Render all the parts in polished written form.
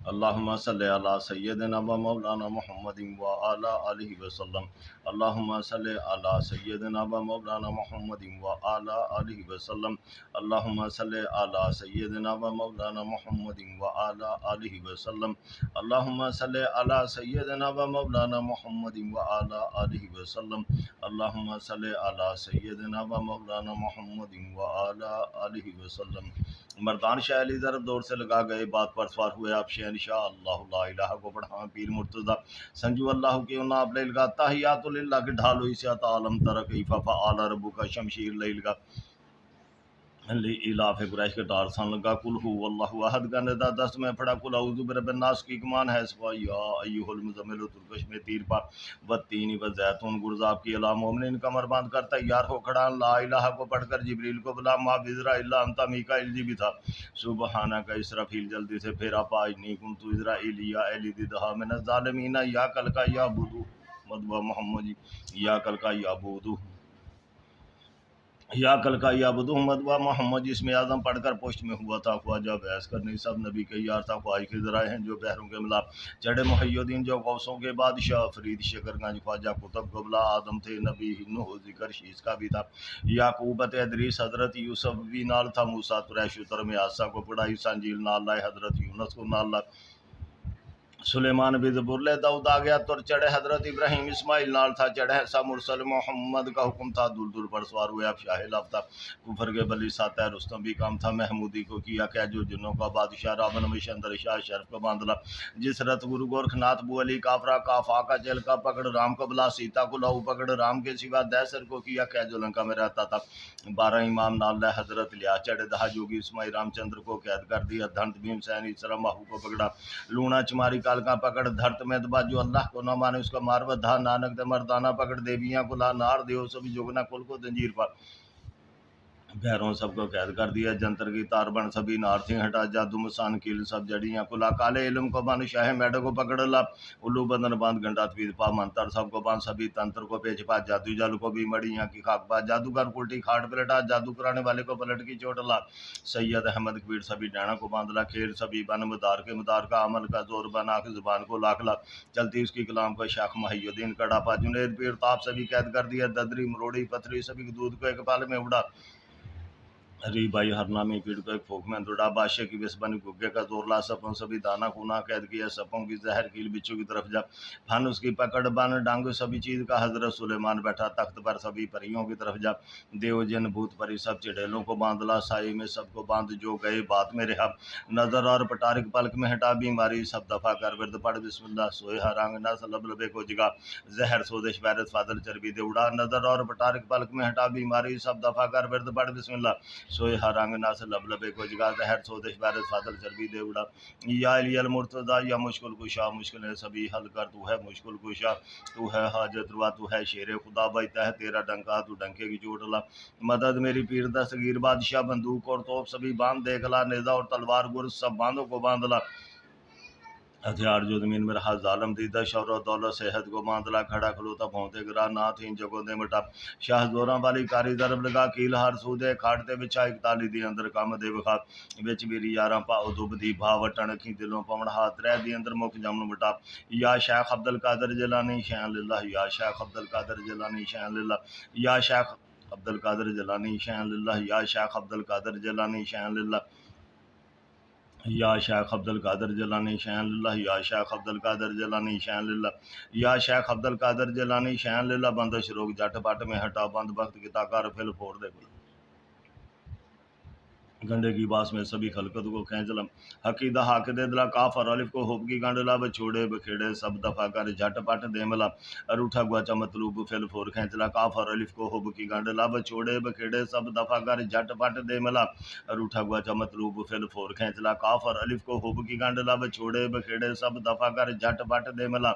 अल्लाहुम्मा सल्लि अला सय्यिदिना व मौलाना मुहम्मदिन व अला आलिहि वसल्लम। अल्लाहुम्मा सल्लि अला सय्यिदिना व मौलाना मुहम्मदिन व अला आलिहि वसल्लम। अल्लाहुम्मा सल्लि अला सय्यिदिना व मौलाना मुहम्मदिन व अला आलिहि वसल्लम। अल्लाहुम्मा सल्लि अला सय्यिदिना व मौलाना मुहम्मदिन व अला आलिहि वसल्लम। अल्लाहुम्मा सल्लि अला सय्यिदिना व मौलाना मुहम्मदिन व अला आलिहि वसल्लम। मर्दान शाह अली तरफ दौर से लगा गए, बात पर सवार हुए आप शहनशाह अल्लाह ला इलाहा को पढ़ा पीर मुर्तज़ा संजू अल्लाह के नाब लगा ताहियातुल्लाह के ढालो इसे आलम तरक इफ़ा आला रब्बु का शमशीर लगा इलाफ़ कुरैश के तार सन लगा कुल हु अल्लाहु अहद का निदा दस्त में पढ़ा कुल औज़ु बिरब्बिन नास की कमान है सवा या अय्युहल मुज़म्मिल तुर्कश में तीर पा व तीन व जैतून गुरज़ाब की अला मोमिन कमर बांध कर तैयार हो खड़ा ला इलाहा को पढ़कर जिब्रील को बुला मा बिज़रा इल्ला अंता मीकाइल जी भी था सुबहाना का इसराफील जल्दी से फेरा पाज नी कुंतु इज़राइलिया एली दिदहा मिन ज़ालिमीना या कल का या बुदू मदवा मोहम्मद या कल का या बुदू या कल का या मदवा मोहम्मद जिसमें आज़म पढ़कर पोस्ट में हुआ था ख्वाजा बहस करने सब नबी के यार था ख्वाज के ज़राए हैं जो बहरों के मिला चढ़े मुहैयुद्दीन जो गौसों के बादशाह फरीद शकरगंज ख्वाजा कुतुब कबला आदम थे नबी नूह जिक्र शीस का भी था याकूबत अदरीस हज़रत यूसुफ भी नाल था मूसा तुरैश उतर में आसा को पढ़ा ईसा इंजील नाल लाए हज़रत यूनस को नाल ला सुलेमान भी ज़बूर दाऊद आ गया तुर चढ़े हज़रत इब्राहीम इस्माइल नाल था चढ़े सा मुरसल मोहम्मद का हुक्म था दूर दूर पर सवार हुए अब शाह लाफ्ता कुफर के बली साता रुस्तम भी काम था महमूदी को किया क्या जो जिन्नों का बादशाह रावण मिशंदर शाह शर्फ को बांधला जिस रथ गुरु गोरखनाथ बू अली काफरा काफा का चल का पकड़ राम को बुला सीता को लाऊ पकड़ राम के सिवा दैसर को किया क्या जो लंका में रहता था 12 इमाम नाल हज़रत लिया चढ़े दहा जोगी इस्माइल रामचंद्र को कैद कर दिया धंत भीमसैन इसरा माहू को पकड़ा लूणा चमारी काल का पकड़ धरत में दबा जो अल्लाह को न माने उसका मार धा नानक दे मर्दाना पकड़ देवियां को ला नार देव सभी जोगना कुल को जंजीर पर भैरों सबको कैद कर दिया जंतर की तार बन सभी नारथी हटा जादू मसान कील सब जड़ियां कुला काले इल्म को बन शाह मैडो को पकड़ ला उल्लू बदन बांध गंडा तवीद पा मंतर सबको बांध सभी तंत्र को पेच पा जादू जल को भी मड़ियां की खाक पा जादूगर उल्टी खाट पलटा जादू कराने वाले को पलट की चोट ला सैयद अहमद कबीर सभी डैना को बांध ला खेल सभी बन मदार के मदार का अमल का जोर बना के जुबान को लाख ला चलती उसकी कलाम को शाख महियुद्दीन कड़ा पा जुनेद पीर ताप सभी कैद कर दिया ददरी मरोड़ी पथरी सभी दूध को एक पाल में उड़ा हरी भाई हरनामी पीड़ को एक फोक में दुड़ा बादशाह की बेसबनी गुग्गे का जोर ला सपों सभी दाना खूना कैद किया सपों की जहर कील बिच्छू की तरफ जा फन उसकी पकड़ बन डांग सभी चीज़ का हजरत सुलेमान बैठा तख्त पर सभी परियों की तरफ जा देव जन भूत परी सब चिड़ेलों को बांधला साई में सबको बांध जो गए बात में रहा नजर और पटारिक पलक में हटा बीमारी सब दफा कर विरद पड़ बिस्मिल्लाह सोए हरांग न लब लबे को जगा जहर सोदेश वैरस फादल चर्बी दे उड़ा नजर और पटारिक पलक में हटा बीमारी सब दफा कर विरद पड़ बिस्मिल्लाह सोए हरंग ना से लब लबे को जगा जहर सोदेश वारिस फादल चर्बी दे उड़ा या अली मुर्तज़ा या मुश्किल कुशा मुश्किल सभी हल कर तू है मुश्किल कुशा तू है हाजत रुआ तू है शेर खुदा बजता है तेरा डंका तू डंके की चोट ला मदद मेरी पीर दस्तगीर बादशाह बंदूक और तोप सभी बांध देख ला नेजा और तलवार गुर सब बांधों को बांध ला हथियार जो जमीन में रहा जालम दीदा शौर दौलत सेहत को बांधला खड़ा खलोता भौंते गिरा ना थी जगो दे मटा शाह जोरा वाली कारी दरब लगा कील हार सूदे खाड़ते बिछा एक ताली दी अंदर कम दे बखा बिच मेरी यारा पा दुब दी भाव टणखी दिलों पवण हाथ रह दी अंदर मुख जमन बटा या शेख अब्दुल कादर जिलानी शान लिल्लाह या शेख अब्दुल कादर जिलानी शान लिल्लाह या शेख अब्दुल कादर जिलानी शान लिल्लाह या शेख अब्दुल कादर जिलानी शान लिल्लाह या शेख अब्दुल कादर जिलानी शान लिल्लाह या शेख अब्दुल कादर जिलानी शान लिल्लाह या शेख अब्दुल कादर जिलानी शान लिल्लाह बंदिश रोग जट पट में हटा बंद वक्त की ताकार फिल फोड़ दे गंडे की बास में सभी खलकत को खेचलम हकीदा हाक दे दिला काफ और अलिफ को होब की गंडला बछोड़े बखेड़े सब दफा कर झटपट देमला अरूठा गुआचा मतलूब फिल फोर खेचला काफ और अलिफ को होब की गंडला बछोड़े बखेड़े सब दफा कर झटपट देमला अरूठा गुआचा मतलूब फिल फोर खेचला काफ और अलिफ को होब की गंडला बछोड़े बखेड़े सब दफा कर झटपट देमला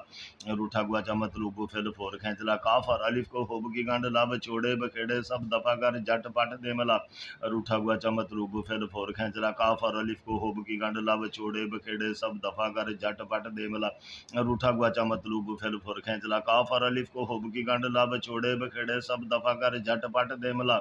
अरूठा गुआचा मतलूब फिल फोर खेचला काफ और अलिफ को होब की गंडला बछोड़े बखेड़े सब दफा कर झटपट देमला अरूठा गुआचा मतलूब फिर फोर खेचला काफ और अलिफ को होब की गंड ला बछोड़े बखेड़े सब दफा कर झटपट देमला रूठा गुआचा मतलूब फिर फोर खेचला काफ और अलिफ को होब की गंड ला बछोड़े बखेड़े सब दफा कर झटपट देमला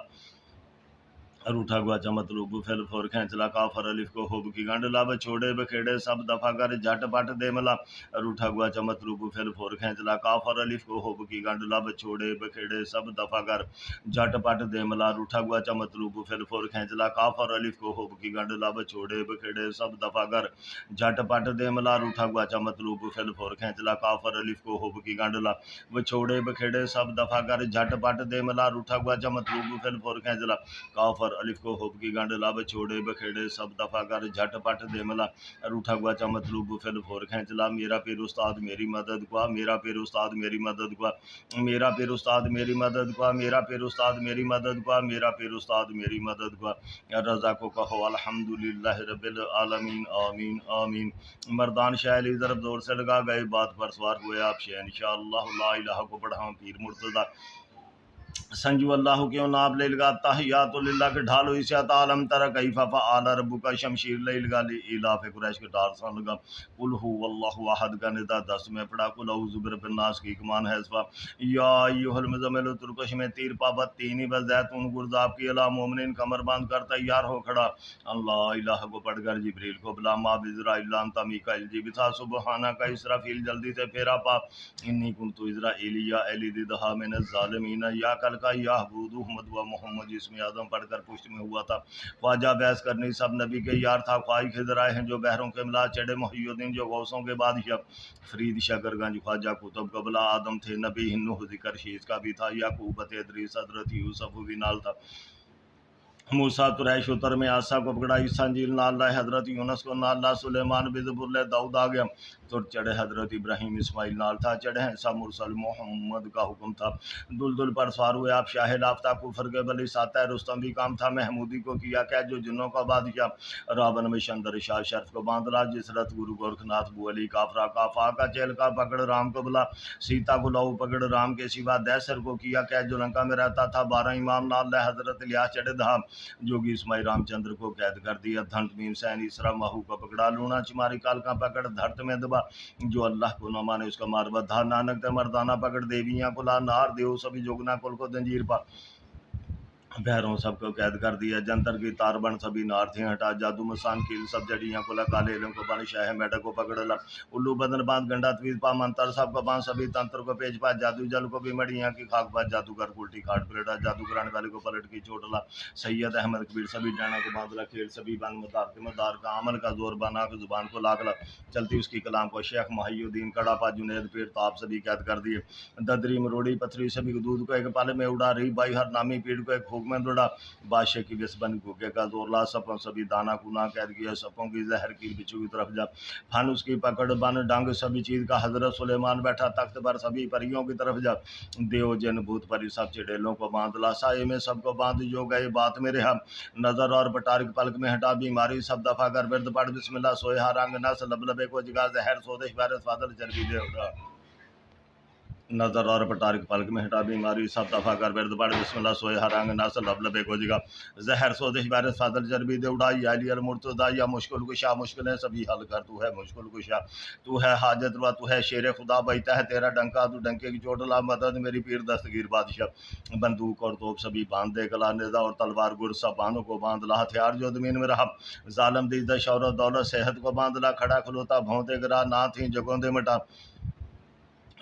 रूठा गुआचा मतलूब फिल फोर खैंचला काफर अलिफ को हुब की गंड लब छोड़े बखेड़े सब दफा कर झट पट दे मला। रूठा गुआचा मतलूब फिल फोर खैंचला काफर अलिफ को हुब की गंड लब छोड़े बखेड़े सब दफा कर झट पट दे मला। रूठा गुआचा मतलूब फिल फोर खैंचला काफर अलिफ को हुब की गंड लब छोड़े बखेड़े सब दफा कर झट पट दे मला। रूठा गुआचा मतलूब फिल फोर खैंचला काफर अलिफ को हुब की गंड लब वो छोड़े बखेड़े सब दफा कर झट पट दे मला। रूठा गुआचा मतलूब फिल फोर खैंचला काफर अलिफ को हुब की गंड लब छोड़े बखेड़े सब दफा कर झट पट दे मला। रूठा गुआचा मतलूब फिल फोर खैंचला मेरा पीर उस्ताद मेरी मदद को मेरा पीर उस्ताद मेरी मदद को मेरा पीर उस्ताद मेरी मदद को मेरा पीर उस्ताद मेरी मदद को मेरा पीर उस्ताद मेरी मदद को। रज़ा को कहो अल्हम्दुलिल्लाह रब्बिल आलमीन आमीन आमीन। मर्दान शायरी ज़रब जोर से लगा गए बात पर सवार हुए आप शे इंशाअल्लाह ला इलाहा को पढ़ाऊँ पीर मुर्तज़ा संजू अल्लाह के नाब ले लगा तहियातुल्लाह के ढालो इसे तालम तर कैफा फआल रब्बुका शमशीर ले लगा ले इलाफ कुरैश के डार सन लगा कुल हु वल्लाहु अहद का निदा 10 में पढ़ा कुल औज़ु बिरब्बिन नास की कमान है इसवा या अय्युहल मुज़म्मिल तुरकश में तीर पाबत तीनी व जैतून गुरदाब की अला मोमिनिन कमर बांध कर तैयार हो खड़ा। अल्लाह इलाह को पढ़कर जिब्रील को बुला मा बिज़राइल अंता मीकाइल जी बिथा सुबहाना का इसराफील जल्दी से फेरा पा इन्नी कुंतु इज़राइलिया एली दिदहा मिन ज़ालिमीन या कल का याहबूद अहमद व मोहम्मद जिसमें आदम पढ़कर पुष्ट में हुआ था। ख्वाजा बहस करनी सब नबी के यार था ख्वाही खिदर आए हैं जो बहरों के मिला चढ़े मुहियुद्दीन जो गौसों के बादशाह फरीद शकरगंज ख्वाजा कुतुब कबला आदम थे नबी हिन्नू जिक्र शीज का भी था याकूब इदरीस हज़रत यूसुफ भी नाल था मूसा कुरैश उतर में आसा को पकड़ा ईसा इंजील नाल हज़रत यूनुस को नाल सुलेमान बिज़बुर दाऊद आ गया तो चढ़े हज़रत इब्राहीम इस्माइल नाल था चढ़े ऐसा मुरसल मोहम्मद का हुक्म था दुलदुल पर सवार हुए आप शाह लाफ्ता कुफर के बली साता रुस्तम भी काम था महमूदी को किया क्या जो जिन्नों का बादशाह रावण में शंदर शाह शर्फ को बांधला जिसरत गुरु गोरखनाथ बू अली काफरा का फाका चेल का पकड़ राम को बुला सीता को लाऊ पकड़ राम के सिवा दैसर को किया क्या जो लंका में रहता था 12 इमाम नाल हज़रत इलियास चढ़े धा जोगी इस्माइल रामचंद्र को कैद कर दिया धंट मीम सैन इसरा महू को पकड़ा लूना चिमारी काल का पकड़ धरत में दबा जो अल्लाह को न माने उसका मार बधा नानक ते मर्दाना पकड़ देवियां को ला नार देव सभी जोगना कुल को जंजीर पा भैरों सबको कैद कर दिया जंतर की तार बन सभी नार थे हटा जादू मसान कील सब जड़ियाँ को लगा ले को बन शाह मेढक को पकड़ ला उल्लू बदन बांध गंडा तवीज पा मंतर सब को बांध सभी तंत्र को पेज पा जादू जल को भी मड़ियाँ की खाक पा जादूगर उल्टी खाट पलटा जादू कराने वाले को पलट की चोट ला सैयद अहमद कबीर सभी डाना को बांध ला खेल सभी बन मदार के मदार का अमल का जोर बना के जुबान को लाग ला चलती उसकी कलाम को शेख मुहियुद्दीन कड़ा पा जुनेद पीर ताप सभी कैद कर दिए ददरी मरोड़ी पथरी सभी दूध को एक पाले में उड़ा रही बाई हर नामी पीड़ को एक फूक में दौड़ा बादशाह की बिस्बन भूखे का जोर ला सपों सभी दाना कुना कैद किया सपों की जहर की बिच्छू की तरफ जा फन उसकी पकड़ बन डंग सभी चीज का हजरत सुलेमान बैठा तख्त पर सभी परियों की तरफ जा देव जन भूत परी सब चिड़ेलों को बांध ला साए में सबको बांध जो गए बात में रहा नजर और पटारिक पलक में हटा बीमारी सब दफा कर बिरद पड़ बिस्मिल्लाह सोया रंग नस लबलबे को जगा जहर सोदेश वायरस फादल चर्बी दे उड़ा नजर और पटारिक पलक में हटा बीमारी सब दफा कर बिरद पड़ बिस्मिल्लाह सोया रंग नस लबलबे को जगा जहर सोदेश वायरस फादल चर्बी दे उड़ाई अली अल मुर्तज़ा या मुश्किल कुशा मुश्किलें सभी हल कर तू है मुश्किल कुशा तू है हाजत वा तू है शेर खुदा बैठा है तेरा डंका तू डंके की चोट ला मदद मेरी पीर दस्तगीर बादशाह बंदूक और तोप सभी बांध दे कला निजा और तलवार गुर सब बांधों को बांध ला हथियार जो जमीन में रहा जालम दी शौरत दौलत सेहत को बांध ला खड़ा खलोता भौंते गिरा ना थी जगोंदे मटा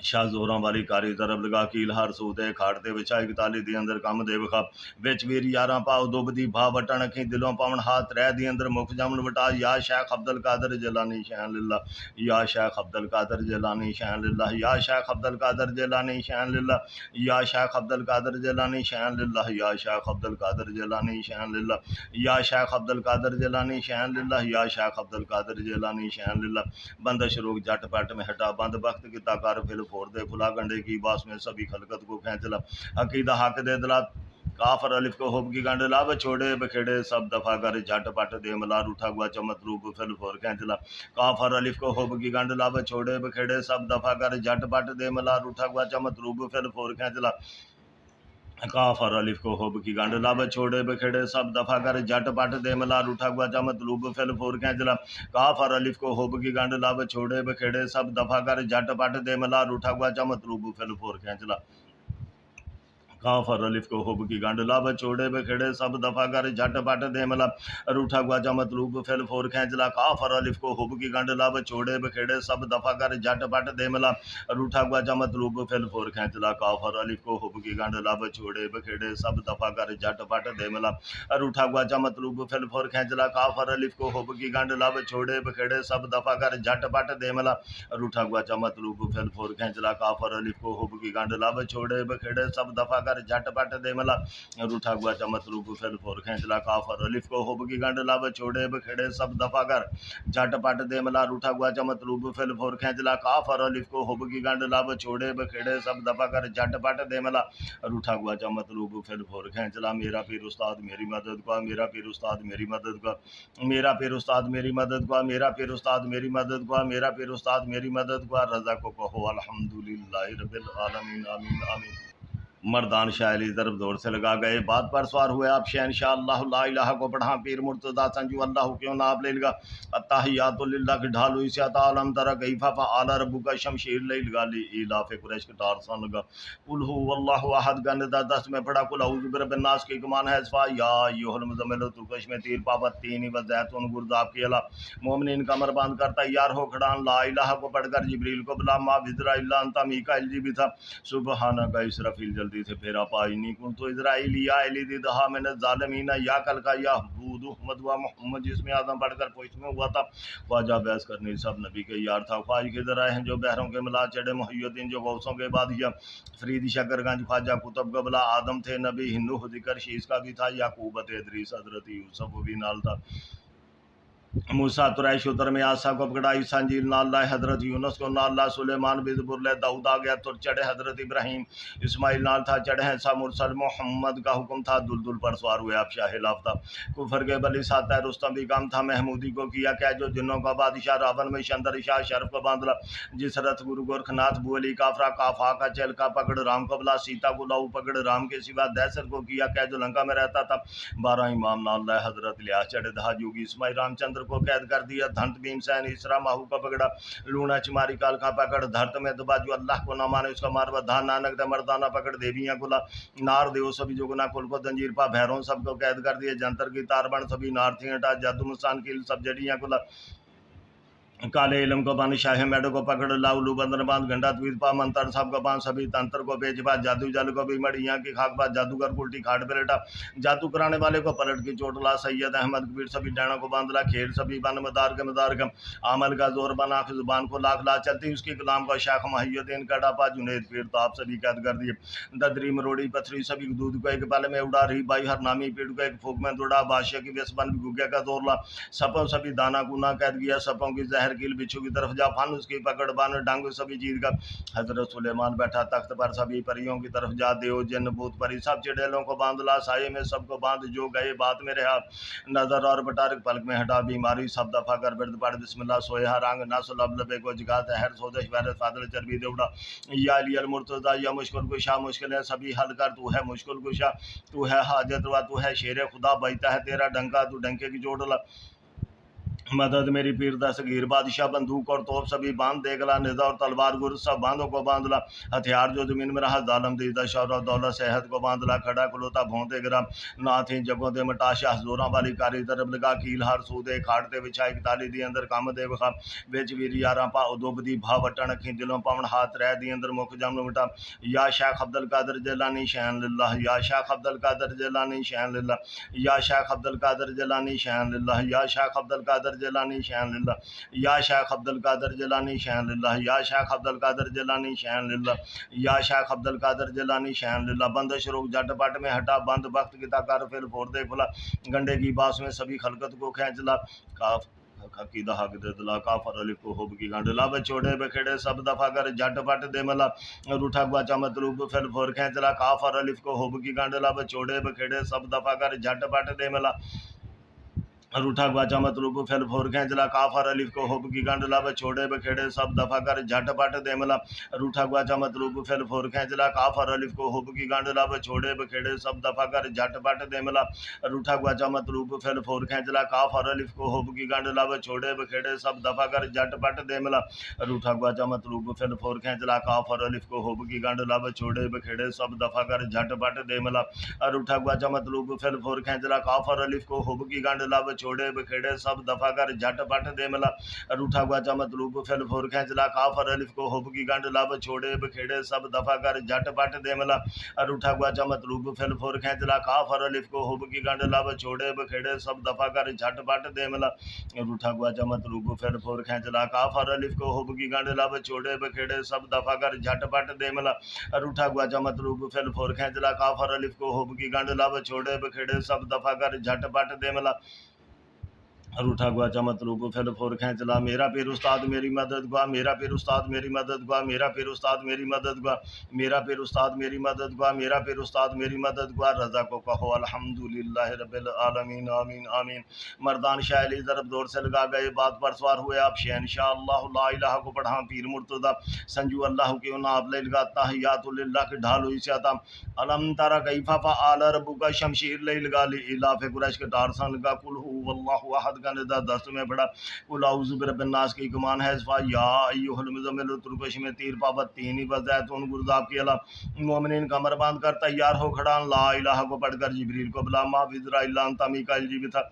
शाह जोरां वाली कारी तरफ लगा कील हर सूदे खाड़ते विछाई ताली दी अंदर कम दे विखा बिच वीर यारा पाओ दुबदी भा वटन अखी दिलों पावन हाथ रह दी अंदर मुख जमन वटा या शेख अब्दुल कादर जिलानी शान लिल्लाह या शेख अब्दुल कादर जिलानी शान लिल्लाह या शेख अब्दुल कादर जिलानी शान लिल्लाह या शेख अब्दुल कादर जिलानी शान लिल्लाह या शेख अब्दुल कादर जिलानी शान लिल्लाह या शेख अब्दुल कादर जिलानी शान लिल्लाह या शेख अब्दुल कादर जिलानी शान लिल्लाह बंदिश रोग जट पट में हटा बंद वक्त की ताकार फिल फोड़ दे खुला गंडे की बास में सभी खलकत को खींच ला अकीदा हक दे दिला काफर अलिफ को हुब की गंड ला छोड़े बखेड़े सब दफा कर झट पट दे मला रूठा गुआ चमतरूब फिल फोर खींच ला काफर अलिफ को हुब की गंड ला छोड़े बखेड़े सब दफा कर झट पट दे मला रूठा गुआ चमतरूब फिल फोर खींच ला काफर अलिफ को हुब की गंड लब छोड़े बखेड़े सब दफा कर झट पट दे मला रूठा गुआ मतलूब फिल फोर खैंचला काफर अलिफ को हुब की गंड लब छोड़े बखेड़े सब दफा कर झट पट दे मला रूठा गुआ मतलूब फिल फोर खैंचला काफर अलिफ को हुब की गंड ला बचोड़े बखेड़े सब दफा कर झट पट दे मला रूठा ग्वाचा मतलूब फिल फोर खैंचला काफर अलिफ को हुब की गंड ला बचोड़े बखेड़े सब दफा कर झट पट दे मला रूठा ग्वाचा मतलूब फिल फोर खैंचला काफर अलिफ को हुब की गंड ला बचोड़े बखेड़े सब दफा कर झट पट दे मला रूठा ग्वाचा मतलूब फिल फोर खैंचला काफर अलिफ को हुब की गंड ला बचोड़े बखेड़े सब दफा कर झट पट दे मला रूठा ग्वाचा मतलूब फिल फोर खैंचला काफर अलिफ को हुब की गंड ला बचोड़े बखेड़े सब दफा कर झटपट दे मला रूठा ग्वाचा मतलूब फिल फोर खैंचला काफर अलिफ को हुब की गंड ला बचोड़े बखेड़े सब दफा कर झटपट दे मला रूठा ग्वाचा मतलूब फिल फोर खैंचला काफर अलिफ को हुब की गंड ला बचोड़े बखेड़े सब दफा कर झटपट दे मला रूठा ग्वाचा मतलूब फिल फोर खैंचला मेरा पीर उस्ताद मेरी मदद का मेरा पीर उस्ताद मेरी मदद का मेरा पीर उस्ताद मेरी मदद का मेरा पीर उस्ताद मेरी मदद का मेरा पीर उस्ताद मेरी मदद का रज़ा को कहो अल्हम्दुलिल्लाहि रब्बिल आलमीन आमीन आमीन। मर्दान शायरी तरफ दौर से लगा गए बात पर सवार हुए आप शहनशाह अल्लाह ला इलाहा को पढ़ा पीर मुर्तज़ा संजू अल्लाह क्यों ना आप ले लगा अत्ताहियातु लिल्लाह की ढालू इसे अतालम तरा कैफा फ़अला रब्बुका शमशीर ले लगा ली इलाफ़ कुरैश के तार सन लगा कुल हु वल्लाहु अहद गन दस में पढ़ा कुल औज़ु बिरब्बिन नास की कमान है सफा या अय्युहल मुज़म्मिल तुर्कश में तीर पावत तीन व ज़ैतून गुर्दाब के अला मोमिनीन कमर बांध कर तैयार हो खड़ान ला इलाहा को पढ़कर जिब्रील को बुला मा बिजरा इल्ला अंता मीकाइल जी भी था सुबहानका इसराफील जल्दी से फेरा पाईनी कुन तो इजराइलिया एलिदी दहा में जालमीना या कल का या बूद अहमद व मोहम्मद जिसमें आदम पढ़कर पोस्ट में हुआ था ख्वाजा बहस करने सब नबी के यार था ख्वाज के जराए हैं जो बहरों के मिला चढ़े मुहय्यद्दीन जो गौसों के बाद या फरीद शकरगंज ख्वाजा कुतुब कबला आदम थे नबी हिंदू जिक्र शीश का भी था याकूबत इदरीस हजरत यूसुफ भी नाल था मूसा तुरैश उतर में आसा को पकड़ा ईसा इंजील नाल्ला हजरत यूनुस को नाल्ला सुलेमान बिजबुरले दाऊद आ गया तो चढ़े हजरत इब्राहिम इस्माइल नाल था चढ़े सा मुरसल मोहम्मद का हुक्म था दुलदुल पर सवार हुए आप शाह लाफ्ता कुफर के बली साता रुस्तम भी काम था महमूदी को किया क्या जो जिन्नों का बादशाह रावण में शंदर शाह शरफ को बांधला जिस रथ गुरु गोरखनाथ बुअली काफरा काफा का चल का पकड़ राम को बुला सीता को लाऊ पकड़ राम के सिवा दैसर को किया क्या जो लंका में रहता था 12 इमाम नाल्ला हजरत लिया चढ़े दहा जोगी इस्माइल रामचंद्र को कैद कर दिया धंत भीमसेन इसरा माहू का पकड़ा लूना चिमारी काल का पकड़ धरत में दबा जो अल्लाह को ना माने उसका मार धान नानक द मर्दाना पकड़ देवियां कुला नार देव सभी जोगना कुल को जंजीर पा भैरों सबको कैद कर दिए जंतर की तारबण सभी नारथी हटा जादू मुसान की सब जड़ियां कुला काले इलम को बांध शाह मेडो को पकड़ लाउलू बंदर बांध गंडा तवीद पा मंतर सब को बांध सभी तंत्र को बेच पा जादू जल को भी मड़ियाँ की खाक पा जादूगर उल्टी खाट पे लेटा जादू कराने वाले को पलट की चोट ला सैयद अहमद कबीर सभी डाणों को बांध ला खेल सभी बन मदार का आमल का जोर बना जुबान को लाख ला चलती उसके गुलाम को शाख मुहय्यद्दीन कड़ा पा जुनेद पीर तो आप सभी कैद कर दिए ददरी मरोड़ी पथरी सभी दूध को एक पल में उड़ा रही बाई हर नामी पीड़ को एक फूक में दौड़ा बादशाह की व्यसबन गुग्या का जोर ला सपों सभी दाना गुना कैद किया सपों की जहर कील बिच्छू की तरफ जा फान उसकी पकड़ बान डांग सभी चीज का हजरत सुलेमान बैठा तख्त पर सभी परियों की तरफ जा देव जिन भूत परी सब चिड़ेलों को बांध ला साये में सबको बांध जो गए बात में रहा नजर और बटारिक पलक में हटा बीमारी सब दफा कर बिरद पड़ बिस्मिल्लाह सोया रंग नसल लबे को जगा तहर सोदश वैरस फादल चर्बी देवड़ा या अली मुर्तजा या मुश्किल कुशा मुश्किल है सभी हल कर तू है मुश्किल कुशा तू है हाजत वा तू है शेर खुदा बजता है तेरा डंका तू डंके की जोड़ ला मदद मेरी पीर दसगीर बादशाह बंदूक और तोप सभी बांध देगला निजा और तलवार गुर सब बांधों को बांधला हथियार जो जमीन में रहा जालम दीदा शौरत दौलत सेहत को बांधला खड़ा खुलोता भोंते गिरा ना थी जगों दे मटाशा जोरा वाली कारी तरफ लगा कील हार सूदे खाड़ते बिछाई ताली दी अंदर काम दे वखा बेच वीर यारा पा उदोबदी भाव वटन अखी दिलों पावन हाथ रह दी अंदर मुख जम मिटा या शेख अब्दुल कादिर जिलानी शहन लिल्लाह या शेख अब्दुल कादिर जिलानी शहन लिल्लाह या शेख अब्दुल कादिर जिलानी शहन लिल्लाह या शेख अब्दुल कादिर जिलानी शहन लिल्लाह या शेख अब्दुल कादिर जिलानी शहन लिल्लाह या शेख अब्दुल कादिर जिलानी शहन लिल्लाह या शेख अब्दुल कादिर जिलानी शहन लिल्लाह बंदिश रोक झटपट में हटा बंद वक्त की ताकार फिर फोड़ दे खुला गंडे की बास में सभी खलकत को खींच ला काफ हकीदा हक दे दिला काफर अलिफ को हुब की गंडला बचोड़े बखेड़े सब दफा कर झटपट दे मला रूठा गुआचा मतलूब फिर फोर खींचला काफर अलिफ को हुब की गंडला बचोड़े बखेड़े सब दफा कर झटपट दे मला रूठा गुआचा मतलूब फिल फोर खेंचला काफर अलिफ को हुब की गंडला छोड़े बखेड़े सब दफा कर झटपट देमला। रूठा गुआचा मतलूब फिल फोर खेंचला काफर अलिफ को हुब की गंडला छोड़े बखेड़े सब दफा कर झटपट देमला। रूठा गुआचा मतलूब फिल फोर खेंचला काफर अलिफ को हुब की गंडला छोड़े बखेड़े सब दफा कर झटपट देमला। रूठा गुआचा मतलूब फिल फोर खेंचला काफर अलिफ को हुब की गंडला छोड़े बखेड़े सब दफा कर झटपट देमला। रूठा गुआचा मतलूब फिल फोर खेंचला काफर अलिफ को हुब की गंडला छोड़े बखेड़े सब दफा कर झटपट देमला। रूठा गुआचा मतलूब फिल फोर खेंचला काफर अलिफ को हुब की गंडला छोड़े बखेड़े सब दफा कर झटपट देमला। रूठा गुआचा मतलूब फिल फोर खेंचला काफर अलिफ को हुब की गंडला छोड़े बखेड़े सब दफा कर झटपट देमला। रूठा गुआचा मतलूब फिल फोर खेंचला काफर अलिफ को हुब की गंडला छोड़े बखेड़े सब दफा कर झटपट देमला। रूठा गुआचा मतलूब फिल फोर खेंचला काफर अलिफ को हुब की गंडला छोड़े बखेड़े सब दफा कर झटपट देमला। रूठा गुआचा मतलूब फिल फोर खेंचला मेरा पीर उस्ताद मेरी मदद गुआ, मेरा पीर उस्ताद मेरी मदद गुआ, मेरा पीर उस्ताद मेरी मदद गुआ, मेरा पीर उस्ताद मेरी मदद गुआ, मेरा पीर उस्ताद मेरी मदद गुआ। रज़ा को कहो अल्हम्दुलिल्लाह रब्बिल आलमीन आमीन आमीन। मर्दान शाह अली ज़रब दौर से लगा गए बात पर सवार हुए आप शहनशाह अल्लाह ला इलाहा को पढ़ा पीर मुर्तज़ा संजू अल्लाह के नाब लगा तहियातुल्लाह के ढाल हुई से आता अलम तारा कैफा फ़अल रब्बुका शमशीर लगा इलाफ़ कुरैश के टारसन लगा कुल हुवल्लाहु अहद का निदा दस्त में पड़ा कुल औज़ु बिरब्बिन्नास की गुमान है इस्फा या अय्युहल मुज़म्मिल तुरकश में तीर पाबत तीनी वज़ैतुन गुरज़ाब के अला मोमिनीन कमर बांध कर तैयार हो खड़ा ला इलाहा को पढ़कर जिब्रील को बुला मा फिज़रा इल्ला अंता मीकाईल जीविता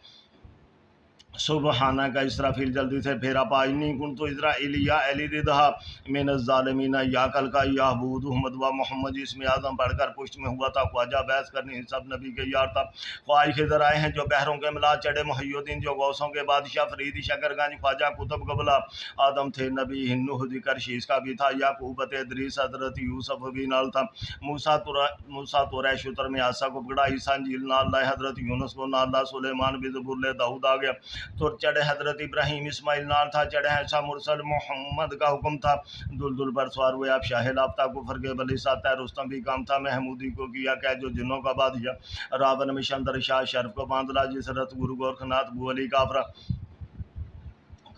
सुबहाना का इसराफिल जल्दी से फेरा पाइनी कुन तो इज़राइलिया एलिदिदहा मिन ज़ालिमीना या कल का याबूद अहमद व मोहम्मद इसमें आज़म पढ़कर पुष्ट में हुआ था ख्वाजा बहस करने सब नबी के यार था ख्वाहिश खिज़र आए हैं जो बहरों के मिला चढ़े मुहय्युद्दीन जो गौसों के बादशाह फरीद शकरगंज ख्वाजा कुतुब कबला आदम थे नबी हिन्नू जिक्र शीश का भी था याकूब इदरीस हज़रत यूसुफ भी नाल था मूसा तोरा शुतर में आसा को पकड़ा ईसा इंजील नाल हज़रत यूनुस को नाल सुलेमान भी ज़बूर दाऊद आ गया तो चढ़े हज़रत इब्राहीम इस्माइल नाल था चढ़े ऐसा मुरसल मोहम्मद का हुक्म था दुलदुल पर सवार हुए आप शाह लाफ्ता कुफर के बली साता रुस्तम भी काम था महमूदी को किया क्या जो जिन्नों का बादशाह रावण में शंदर शाह शर्फ को बांधला जिस रत गुरु गोरखनाथ बुअली काफरा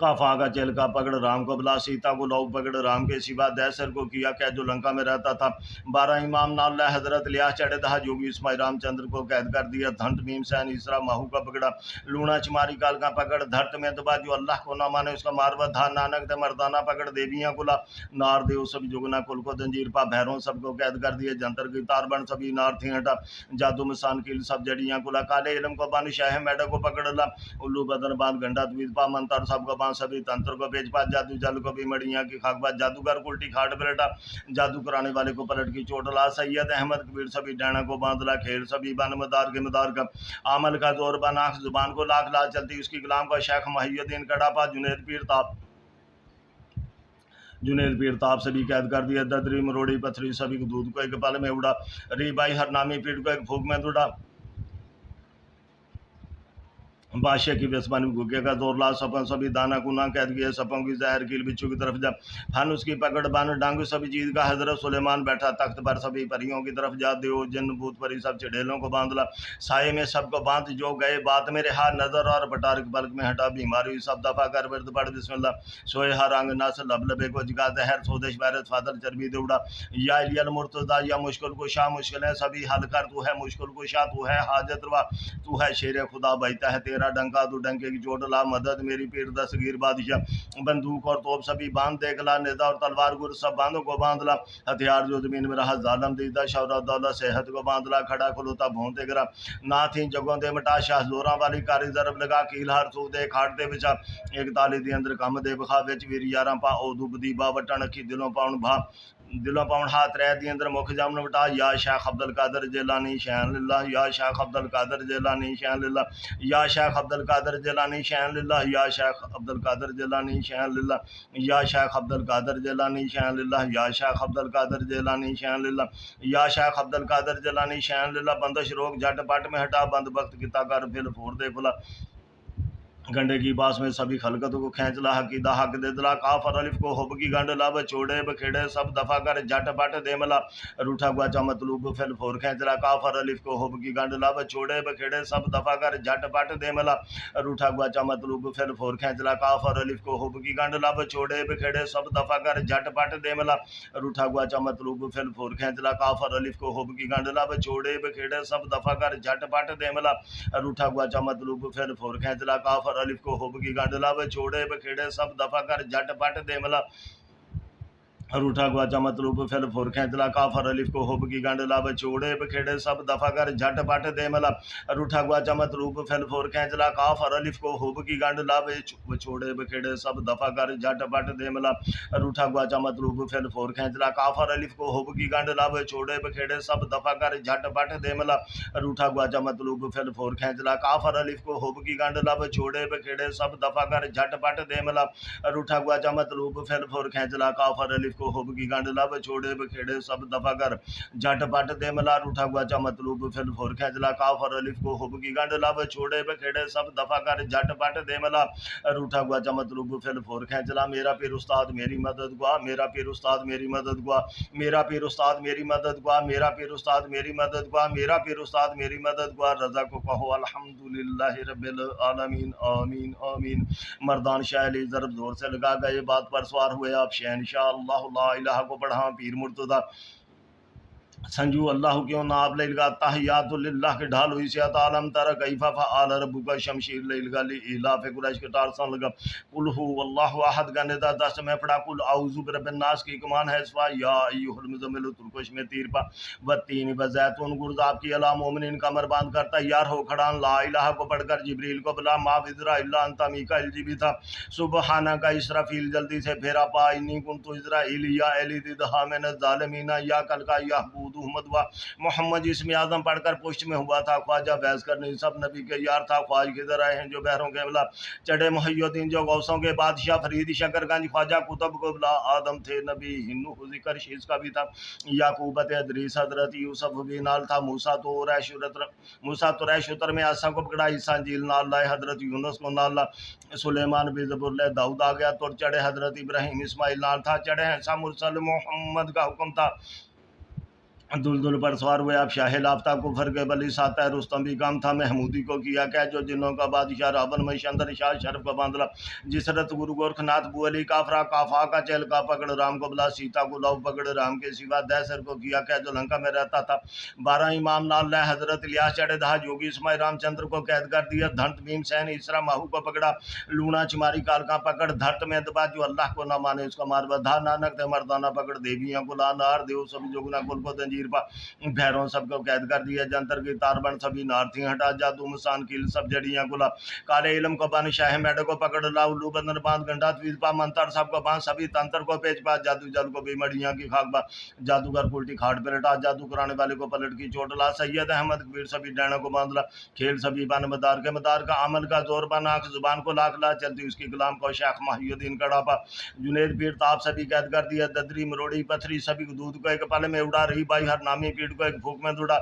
काफा का चेल का पकड़ राम को बुला सीता को लौ पकड़ राम के सिवा दैसर को किया क्या जो लंका में रहता था 12 इमाम नाल हजरत लिया चढ़े दहा जोगी इस्माइल रामचंद्र को कैद कर दिया धंट भीम सैन इसरा माहू का पकड़ा लूणा चमारी काल का पकड़ धरत में दबा जो अल्लाह को ना माने उसका मारवा था नानक थे मर्दाना पकड़ देवियाँ कुला नार देव सब जुगना कुल को जंजीर पा भैरों सबको कैद कर दिए जंतर की तारबन सभी नार थी हटा जादू मसान किल सब जड़ियाँ कुला काले इलम को बान शाह मैडा को पकड़ ला उल्लू बदन बांध गंडा द्वीप पा मंतर सबको सभी तंत्र को बेच पा जादू जल को भी मड़िया की खाकबाज जादूगर उल्टी खाट पलटा जादू कराने वाले को पलट की चोट ला सैयद अहमद कबीर सभी डैना को बांधला खेल सभी बन मदार के मदार का आमल का जोर बनाख जुबान को लाख लाख चलती उसकी गुलाम का शेख मुहय्यिद्दीन कड़ापा जुनैद पीर ताप सभी कैद कर दिया ददरी मरोड़ी पथरी सभी को दूध को एक पल में उड़ा री बाई हर नामी पीठ को एक फूक में दुड़ा बादशाह की बेसबानी गुगे का जोर ला सपन सभी दाना गुना कैद किए सपों की जहर कील बिच्छू की तरफ जा फन उसकी पकड़ बान डांग सभी चीज का हजरत सुलेमान बैठा तख्त पर सभी परियों की तरफ जा देव जिन भूत परी सब चढ़ेलों को बांधला साये में सबको बांध जो गए बात मेरे हाथ नजर और बटार के बल्क में हटा बीमारी सब दफा कर वर्द पड़ बिस्मिल्लाह सोए हर अंग नस लब लबे को जगा जहर सोदेश वायरस फादर चर्बी दौड़ा या इलियल मुर्तजा या मुश्किल को शाह मुश्किलें सभी हल कर तू है मुश्किल को शाह तू है हाजत रवा तू है शेर खुदा बहता है डंका तू डंके की चोट ला मदद मेरी पीर दस्तगीर बादशाह बंदूक और तोप सभी बांध देख ला निदा और तलवार गुर सब बांधों को बांध ला हथियार जो जमीन में रहा जालम दीदा शौरत दौलत सेहत को बांध ला खड़ा खुलूता भूनते गिरा ना थी जगों दे मटा शाह जोरा वाली कारी जरब लगा कील हर सू दे खाटते बिचा एक ताली दे अंदर कम दे बखा विच वीर यारा पा ओ दुबदी बा वटन अखी दिलों पाउन भा दिलों पाउन हाथ रह दी अंदर मुख जामन बटा या शेख अब्दुल कादर जिलानी शान लिल्लाह या शेख अब्दुल कादर जिलानी शान लिल्लाह या शेख अब्दुल कादर जिलानी शान लिल्लाह या शेख अब्दुल कादर जिलानी शान लिल्लाह या शेख अब्दुल कादर जिलानी शान लिल्लाह या शेख अब्दुल कादर जिलानी शान लिल्लाह या शेख अब्दुल कादर जिलानी शान लिल्लाह बंदिश रोग झट पट में हटा बंद वक्त किता कर फिल फोड़ दे खुला गंडे की बास में सभी खलकतों को खींच ला हकीदा हक दे दिला काफर अलिफ को हुब की गंड ला छोड़े बखेड़े सब दफा कर जट पट दे मला रूठा गुआचा मतलूब फिल फोर खींच ला काफर अलिफ को हुब की गंड ला छोड़े बखेड़े सब दफा कर जट पट दे मला रूठा गुआचा मतलूब फिल फोर खींच ला काफर अलिफ को हुब की गंड ला छोड़े बखेड़े सब दफा कर जट पट दे मला रूठा गुआचा मतलूब फिल फोर खींच ला काफर अलिफ को हुब की गंड ला छोड़े बखेड़े सब दफा कर जट पट दे मला रूठा गुआचा मतलूब फिल फोर खींच ला काफर अलिफ को हुब की गंडला छोड़े बखेड़े सब दफा कर जट पट दे मला रूठा गुआचा मतलूब फिल फोर खींचला काफर अलिफ को हुब की गंडला छोड़े बखेड़े सब दफा कर जट पट दे मला रूठा गुआचा मतलूब फिल फोर खींचला काफर अलिफ को हुब की गंडला छोड़े बखेड़े सब दफा कर जट पट दे मला रूठा गुआचा मतलूब फिल फोर खींचला काफर अलिफ को हुब की गंडला छोड़े बखेड़े सब दफा कर जट पट दे मला रूठा गुआचा मतलूब फिल फोर खींचला काफर अलिफ को हुब की गंडला छोड़े बखेड़े सब दफा कर जट पट दे मला रूठा गुआचा मतलूब फिल फोर खींचला काफर अलिफ को हुब की गंडला छोड़े बखेड़े सब दफा कर जट पट दे मला रूठा गुआचा मतलूब फिल फोर खींचला काफर अलिफ को हुब की गंडला छोड़े बखेड़े सब दफा कर जट पट दे मला रूठा गुआचा मतलूब फिल फोर खींचला मेरा पीर उस्ताद मेरी मदद गुआ मेरा पीर उस्ताद मेरी मदद गुआ मेरा पीर उस्ताद मेरी मदद गुआ मेरा पीर उस्ताद मेरी मदद गुआ मेरा पीर उस्ताद मेरी मदद गुआ रजा को कहो अल्हम्दुलिल्लाह रब्बिल आलमीन आमीन आमीन मर्दान शाह अली ज़रब जोर से लगा गए बात पर सवार हुए आप शहनशाह अल्लाह ला इलाहा को पढ़ा पीर मुर्तज़ा संजू अल्लाह क्यों ना आप लगा तहियातुल्लाह के ढाल हुई से आलम तारा कैफा फआल रब्बुका शमशीर लगा ली इलाफ कुरैश के टार सन लगा कुल हु अल्लाहु अहद का निदा 10 में पढ़ा कुल औज़ु बिरब्बिन नास की कमान है सवा या अय्युहल मुज़म्मिल तुरकश में तीर पा व तीन बज़ैतुन गुर्ज़ आपकी अला मोमिनिन कमर बांध कर तैयार हो खड़ान ला इलाहा को पढ़कर जिब्रील को बुला मा बिजरा इल्ला अंता मीकाइल जी भी था सुबहाना का इसराफील जल्दी से फेरा पा इन्नी कुंतु इज़राइल या एली दिदहा मिन ज़ालिमीना या कल का यहबूद मोहम्मद इसमें आजम पढ़कर पुष्ट में हुआ था ख्वाजा बैस करने सब नबी के यार था ख्वाज किधर आए हैं जो बहरों के बिला चढ़े मुहैयुद्दीन जो गौसों के बादशाह फरीद शकरगंज ख्वाजा कुतुब को बिला आदम थे नबी हिन्नू जिक्र शीश का भी था याकूबत अदरीस हजरत यूसुफ भी नाल था मूसा तो रैशुतर में आसा को पकड़ा ईसा जील नाल लाए हजरत यूनुस को नाल ला सुलेमान भी जबुर दाऊद आ गया तो चढ़े हजरत इब्राहिम इस्माइल नाल था चढ़े हैं मुरसल मोहम्मद का हुक्म था दुलदुल पर सवार हुए आप शाह लाफ्ता कुफर के बली साता है रुस्तम भी काम था महमूदी को किया क्या जो जिन्हों का बादशाह रावण महिशंदर शाह शरफ को बांधला जिसरत गुरु गोरखनाथ बु अली काफरा काफा का चेल का पकड़ राम को बुला सीता को लव पकड़ राम के सिवा दैसर को किया क्या जो लंका में रहता था 12 इमाम नाल हजरत इलियास चढ़े दहा जोगी इसमाई रामचंद्र को कैद कर दिया धंत भीमसेन इसरा माहू को पकड़ा लूना चिमारी काल का पकड़ धरत में दबा जो अल्लाह को ना माने उसका मार बधा नानक ते मर्दाना पकड़ देवियां को ला नार देव सब जोगना कुल को भैरों सबको कैद कर दिया जंतर की तारबन सभी नारथी हटा जादू मुसान कील सब जड़ियां गुला काले इलम को बन शाह मेढ को पकड़ ला उल्लू बंदर बांध गंडा पा मंतर सबको बांध सभी तंत्र को पेच पा जादू जल को भी मड़ियां की खाक बा जादूगर उल्टी खाट पर हटा जादू कराने वाले को पलट की चोट ला सैयद अहमद कबीर सभी डैना को बांध ला खेल सभी बन मदार के मदार का अमल का जोर बन आंख जुबान को लाख ला चलती उसकी गुलाम को शेख माहियुद्दीन कड़ापा जुनेद पीर ताप सभी कैद कर दिया ददरी मरोड़ी पथरी सभी दूध को एक पल में उड़ा रही बाई हर नामी पीठ को एक भूख में जुड़ा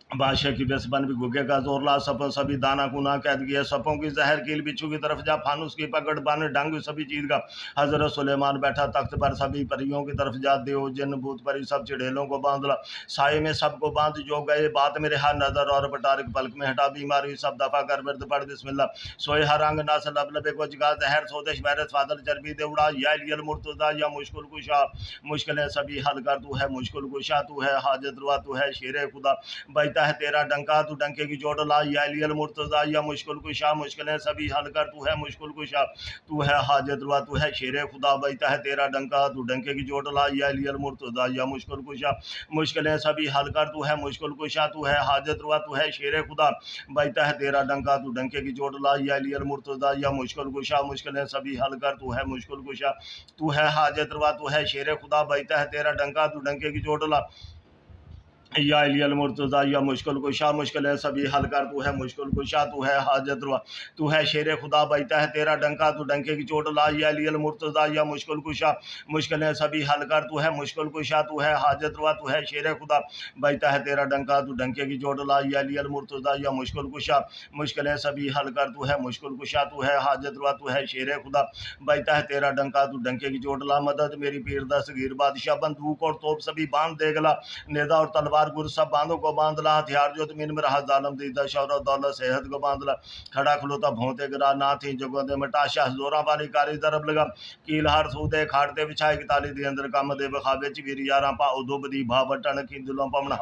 बादशाह की बेसबन भी गुगे का जोर ला सपों सभी दाना कुना कैद किया सपों की जहर कील बिच्छू की तरफ जा फानुस की पकड़ बान डंग सभी चीज का हजरत सुलेमान बैठा तख्त पर सभी परियों की तरफ जा देव जिन भूत परी सब चिड़ेलों को बांधला साये में सबको बांध जो गए बात मेरे हाथ नजर और पटारिक पलक में हटा बीमारी सब दफा कर बिरद पड़ बिस्मिल्लाह सोए हरंग ना लब लबे को जगा जहर सोदश वायरस फादल चर्बी देवड़ा या लियल मुर्तजा या मुश्किल कुशा मुश्किलें सभी हल कर तू है मुश्किल कुशा तू है हाजत रुआ तू है शेर खुदा है तेरा डंका तू डंके की चोट ला या लियल मुर्तजा या मुश्किल कुशा मुश्किलें सभी हल कर तू है मुश्किल कुशा तू है हाजत रुआ तू है शेर खुदा बैठा है तेरा डंका तू डंके की चोट ला या लियल मुर्तजा या मुश्किल कुशा मुश्किलें सभी हल कर तू है मुश्किल कुशा तू है हाजत रुआ तू है शेर खुदा बैठा है तेरा डंका तू डंके की चोट ला या लियल मुर्तजा या मुश्किल कुशा मुश्किलें सभी हल कर तू है मुश्किल कुशा तू है हाजत रुआ तू है शेर खुदा बैठा है तेरा डंका तू डंके की चोट ला या अलियल मुर्तज़ा या मुश्किल कुशा, मुश्किल है सभी हल कर, तू है मुश्किल कुशा, तू है हाजत रवा, तू है शेर खुदा, बजता है तेरा डंका, तू डंके की चोट ला। या अलियल मुर्तज़ा या मुश्किल कुशा, मुश्किल है सभी हल कर, तू है मुश्किल कुशा, तू है हाजत रवा, तू है शेर खुदा, बजता है तेरा डंका, तू डंके की चोट ला। या अलियल मुर्तज़ा या मुश्किल कुशा, मुश्किल है सभी हल कर, तू है मुश्किल कुशा, तू है हाजत रवा, तू है शेर खुदा, बजता है तेरा डंका, तू डंके की चोट ला। मदद मेरी पीर दस्तगीर बादशाह, बंदूक और तोप सभी बांध देगला, नेदा और तलवार गुर सब बांधो को बांध ला। हथियार जो तुम इनमें रहा जालम दीदा, शौरत दौलत सेहत को बांध ला। खड़ा खलोता भोंते गिरा ना थी जगो दे मटा, शाह जोरा वाली कारी तरफ लगा, कील हार सूदे खाड़ते बिछाए ताली दी अंदर कम दे बखावे च वीर यारा पा उदुब दी भा बटन की दिलों पमना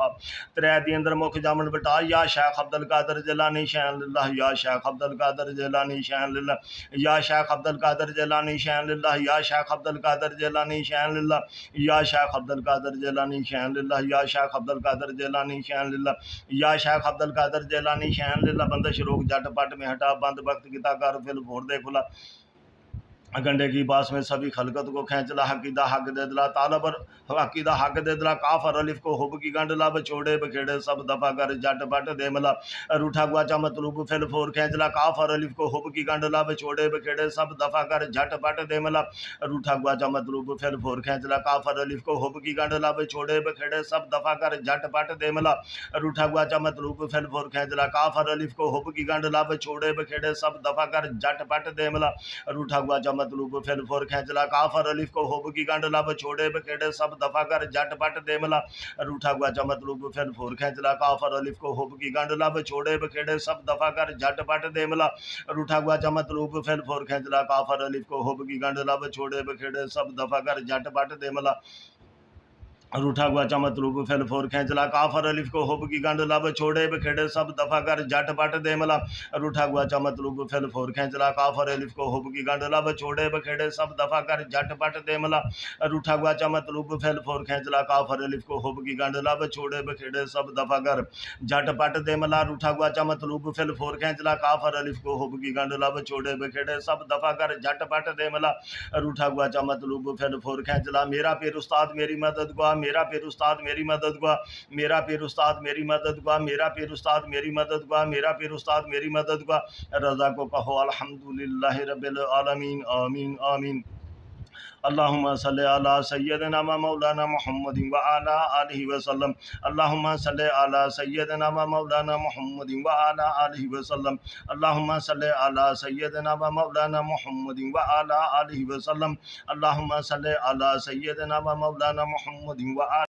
त्रै दी अंदर मुख जामन बटा। या शेख अब्दुल कादर जिलानी शैन लिल्लाह, या शेख अब्दुल कादर जिलानी शैन लिल्लाह, या शेख अब्दुल कादर जिलानी शैन लिल्लाह, या शेख अब्दुल कादर जिलानी शैन लिल्लाह, या शेख अब्दुल कादर जिलानी शैन लिल्लाह, या शेख अब्दुल कादर जिलानी शैन लिल्लाह, या शेख अब्दुल कादर जिलानी शैन लिल्लाह। बंदिश रोक जट पट में हटा, बंद वक्त किता कर फिल फोड़ दे खुला, गंडे की बास में सभी खलकत को खींचला। हकीदा हक दे दिला तालब हकीदा हक दे दिला, काफर अलिफ को हुब की गंडला, बछोड़े बखेड़े सब दफा कर जट पट दे मला। रूठा गुआचा मतलूब फिल फोर खींचला, काफर अलिफ को हुब की गंडला, बछोड़े बखेड़े सब दफा कर झट पट दे मला। रूठा गुआचा मतलूब फिल फोर खींचला, काफर अलिफ को हुब की गंडला, बछोड़े बखेड़े सब दफा कर झट पट दे मला। रूठा गुआचा मतलूब फिल फोर खींचला, काफर अलिफ को हुब की गंडला, बछोड़े बखेड़े सब दफा कर झट पट दे मला। रूठा गुआचा मतलूब फिल फोर खींचला, काफर अलिफ को हुब की गंडला, बछोड़े बखेड़े सब दफा कर झट पट दे मला। रूठा गुआचा मतलूब फिल फोर खींचला, काफर अलिफ को हुब की गंडला, बछोड़े बखेड़े सब दफा कर झट पट दे मला। रूठा गुआचा मतलूब फिल फोर खींचला, काफर अलिफ को हुब की गंडला, बछोड़े बखेड़े सब दफा कर झट पट दे मला। रूठा गुआचा मतलूब फिल फोर खींचला, काफर अलिफ को हुब की गंडला, बछोड़े बखेड़े सब दफा कर झट पट दे मला। रूठा गुआचा मतलूब फिल फोर खींचला, काफर अलिफ को हुब की गंडला, बछोड़े बखेड़े सब दफा कर झट पट दे मला। रूठा गुआचा मतलूब फिल फोर खींचला, काफर अलिफ को हुब की गंडला, बछोड़े बखेड़े सब दफा कर झट पट दे मला। रूठा गुआचा मतलूब फिल फोर खींचला, काफर अलिफ को हुब की गंडला, बछोड़े बखेड़े सब दफा कर झट पट दे मला। रूठा गुआचा मतलूब फिल फोर खींचला, मेरा पीर उस्ताद मेरी मदद गुआ, मेरा पीर उस्ताद मेरी मदद गुआ, मेरा पीर उस्ताद मेरी मदद गुआ, मेरा पीर उस्ताद मेरी मदद गुआ, मेरा पीर उस्ताद मेरी मदद गुआ। रज़ा को कहो अल्हम्दुलिल्लाहि रब्बिल आलमीन, आमीन आमीन। अल्लाहुम्मा सल्ली अला सय्यदना व मौलाना मुहम्मदिन व अला आलिहि वसल्लम। अल्लाहुम्मा सल्ली अला सय्यदना व मौलाना मुहम्मदिन व अला आलिहि वसल्लम। अल्लाहुम्मा सल्ली अला सय्यदना व मौलाना मुहम्मदिन व अला आलिहि वसल्लम। अल्लाहुम्मा सल्ली अला सय्यदना व मौलाना मुहम्मदिन व